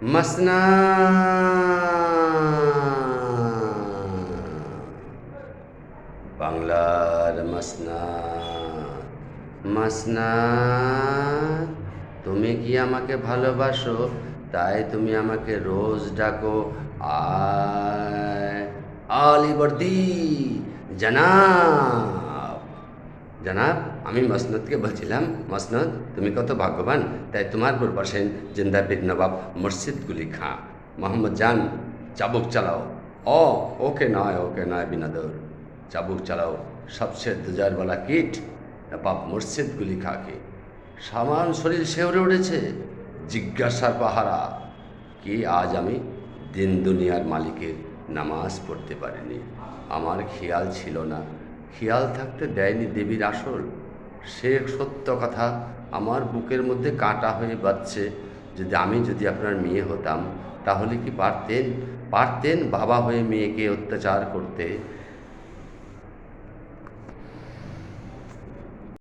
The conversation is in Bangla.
মাসনাদ, বাংলার মাসনাদ। মাসনাদ, তুমি কি আমাকে ভালোবাসো? তাই তুমি আমাকে রোজ ডাকো, আয় আলিবর্দি জনাব। জনাব, আমি মসনদকে বলছিলাম, মসনদ তুমি কত ভাগ্যবান, তাই তোমার উপর বসেন জিন্দা বীর নবাব মুর্শিদ কুলি খাঁ। মোহাম্মদ জান, চাবুক চালাও। ও, ওকে নয় বিনাদর, চাবুক চালাও সবচেয়ে দুজারওয়ালা কিট নবাব মুর্শিদ কুলি খাঁকে। সামান শরীর শেওরে উঠেছে, জিজ্ঞাসার পাহারা। কি আজ আমি দিন দুনিয়ার মালিকের নামাজ পড়তে পারিনি? আমার খেয়াল ছিল না, খেয়াল থাকতে দেয়নি দেবীর আসল। সে সত্য কথা আমার বুকের মধ্যে কাঁটা হয়ে বাজছে। যদি আপনার মেয়ে হতাম, তাহলে কি পারতেন বাবা হয়ে মেয়েকে অত্যাচার করতে?